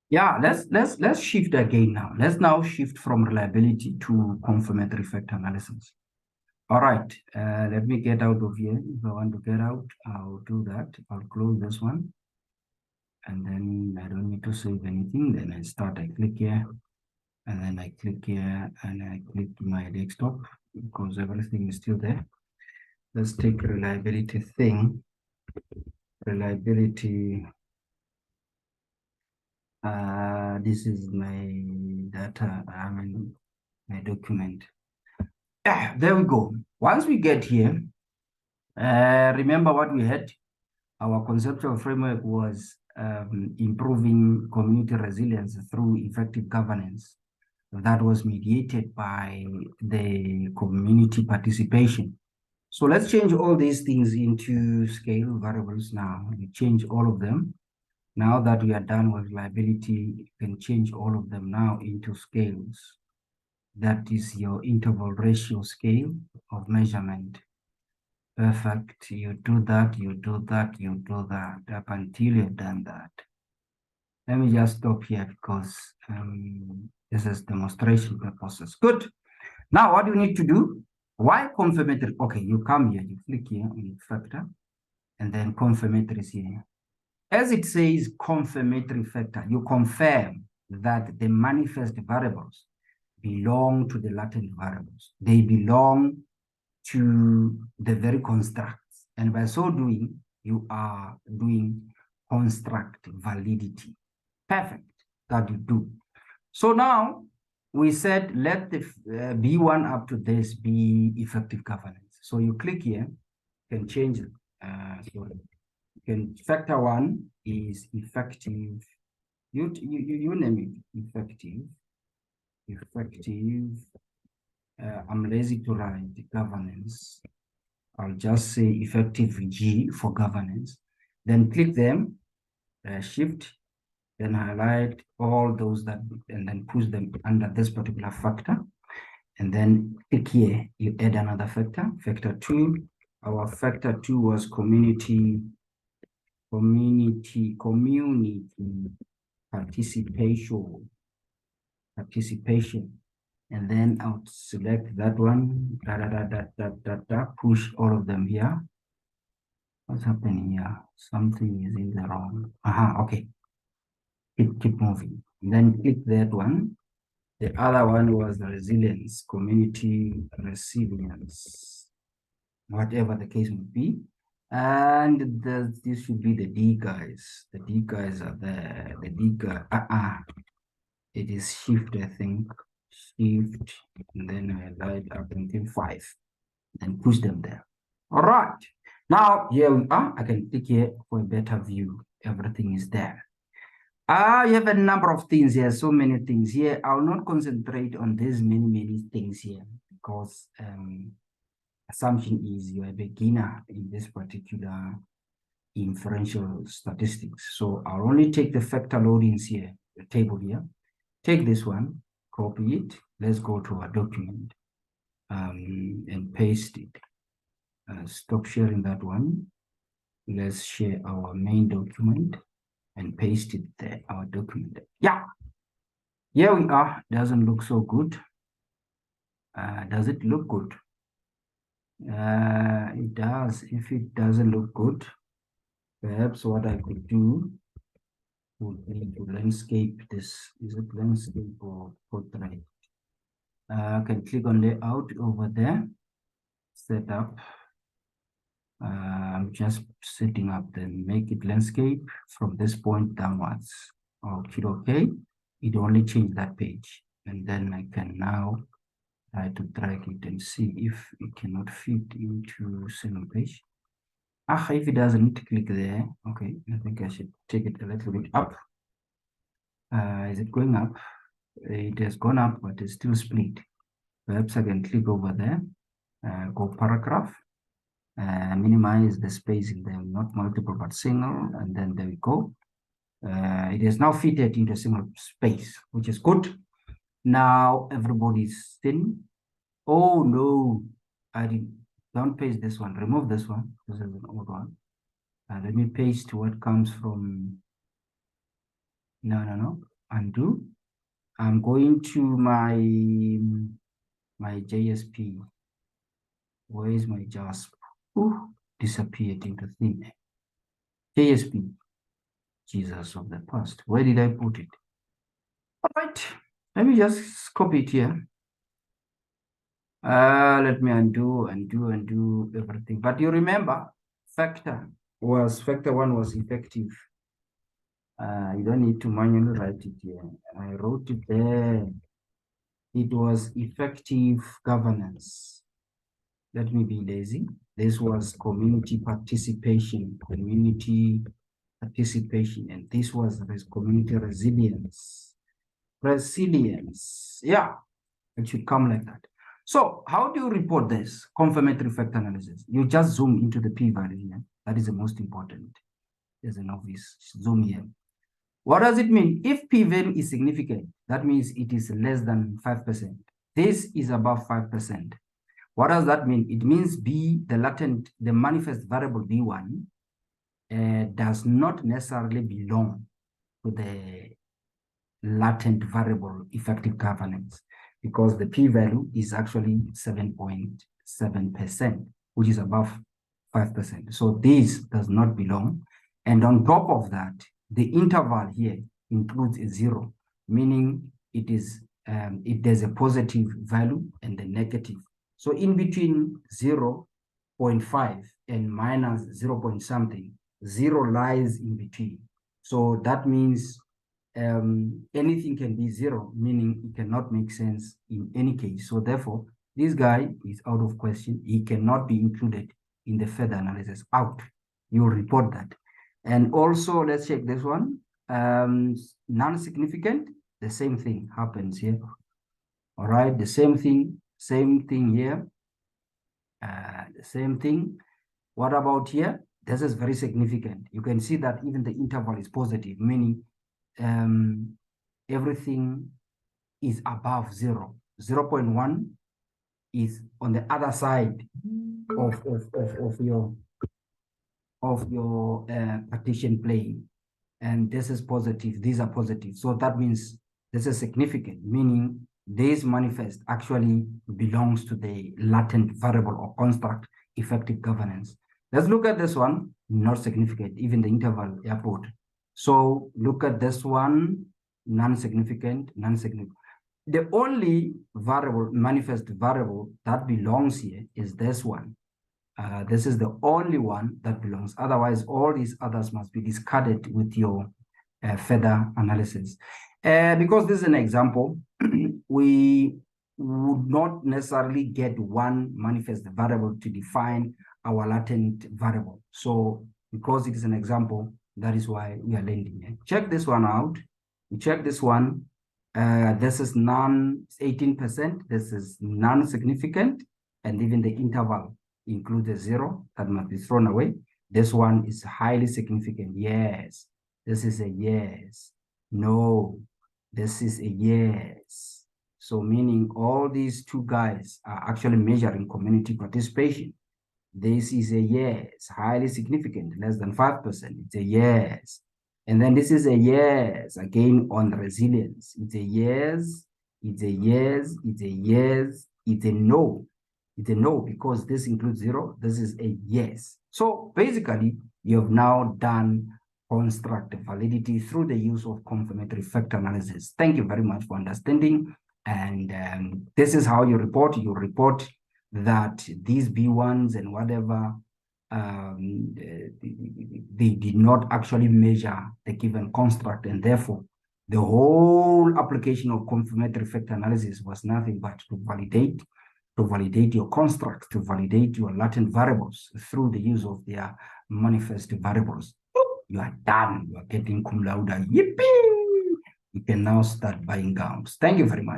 Yeah, let's shift again now. Let's now shift from reliability to confirmatory factor analysis. All right, let me get out of here. If I want to get out, I'll do that. I'll close this one. And then I don't need to save anything. Then I start, I click here, and then I click here, and I click my desktop because everything is still there. Let's take reliability thing. Reliability. This is my data, my document. There we go. Once we get here, remember what we had? Our conceptual framework was improving community resilience through effective governance that was mediated by the community participation. So let's change all these things into scale variables now. We change all of them. Now that we are done with reliability, you can change all of them now into scales. That is your interval ratio scale of measurement. Perfect. You do that, you do that, you do that up until you've done that. Let me just stop here because this is demonstration purposes. Good. Now, what do you need to do? Why confirmatory? Okay, you come here, you click here on factor, and then confirmatory is here. As it says confirmatory factor, you confirm that the manifest variables belong to the latent variables. They belong to the very constructs. And by so doing, you are doing construct validity. Perfect, that you do. So now we said let the B1 up to this be effective governance. So you click here, you can change it. Sorry. You can factor 1 is effective. You name it, effective. I'm lazy to write governance. I'll just say effective G for governance. Then click them, shift, then highlight all those that, and then push them under this particular factor. And then click here, you add another factor, factor 2. Our factor 2 was community participation. And then I'll select that one, push all of them here. What's happening here? Something is in the wrong. Okay. Keep moving. And then click that one. The other one was the resilience, community resilience, whatever the case may be. And this should be the D guys. The D guys are there. The D guy, it is shift, I think. Shift, and then highlight up until 5, and push them there. All right. Now here we are. I can click here for a better view. Everything is there. You have a number of things here, so many things here. I'll not concentrate on these many things here because assumption is you're a beginner in this particular inferential statistics. So I'll only take the factor loadings here, the table here. Take this one, copy it. Let's go to our document and paste it. Stop sharing that one. Let's share our main document and paste it there, our document. Yeah, here we are. Doesn't look so good. Does it look good? It does. If it doesn't look good, perhaps what I could do would be to landscape this. Is it landscape or portrait? I can click on layout over there, set up. I'm just setting up, then make it landscape from this point downwards. Okay, it only changed that page. And then I can now try to drag it and see if it cannot fit into single page. If it doesn't, click there. Okay, I think I should take it a little bit up. Is it going up? It has gone up, but it's still split. Perhaps I can click over there, go paragraph, minimize the spacing there, not multiple, but single, and then there we go. It is now fitted into a single space, which is good. Now everybody's thin. Oh no, don't paste this one, remove this one. This is an old one. Let me paste what comes from, no. undo. I'm going to my JSP. Where is my JASP? Ooh, disappeared into thin air. JSP, Jesus of the past. Where did I put it? All right, let me just copy it here. Let me undo everything. But you remember, factor one was effective. You don't need to manually write it here. I wrote it there. It was effective governance. Let me be lazy. This was community participation, and this was community resilience. Yeah, it should come like that. So how do you report this confirmatory factor analysis? You just zoom into the p-value here. That is the most important. There's an obvious zoom here. What does it mean? If p-value is significant, that means it is less than 5%. This is above 5%. What does that mean? It means the manifest variable B1 does not necessarily belong to the latent variable effective governance, because the p-value is actually 7.7%, which is above 5%. So this does not belong. And on top of that, the interval here includes a 0, meaning it is there's a positive value and a negative. So in between 0.5 and minus 0 point something, 0 lies in between. So that means anything can be 0, meaning it cannot make sense in any case. So therefore, this guy is out of question. He cannot be included in the further analysis. Out. You'll report that. And also, let's check this one. Non-significant, the same thing happens here. All right, the same thing here. The same thing. What about here? This is very significant. You can see that even the interval is positive, meaning everything is above 0. 0.1 is on the other side of your partition plane, and this is positive. These are positive, so that means this is significant, meaning this manifest actually belongs to the latent variable or construct effective governance. Let's look at this one. Not significant, even the interval airport. So look at this one, non-significant. The only variable, manifest variable that belongs here is this one. This is the only one that belongs. Otherwise, all these others must be discarded with your further analysis. Because this is an example, we would not necessarily get one manifest variable to define our latent variable. So because it is an example, that is why we are landing here. Check this one out. We check this one. This is 18%. This is non-significant. And even the interval includes a 0 that must be thrown away. This one is highly significant. Yes. This is a yes. No. This is a yes. So meaning all these two guys are actually measuring community participation. This is a yes, highly significant, less than 5%. It's a yes. And then this is a yes, again on resilience. It's a yes, it's a yes, it's a yes, it's a no. It's a no because this includes 0. This is a yes. So basically, you have now done construct validity through the use of confirmatory factor analysis. Thank you very much for understanding. And this is how you report. You report that these B1s and whatever, they did not actually measure the given construct, and therefore the whole application of confirmatory factor analysis was nothing but to validate your constructs, to validate your latent variables through the use of their manifest variables. You are done. You are getting cum laude. Yippee! You can now start buying gowns. Thank you very much.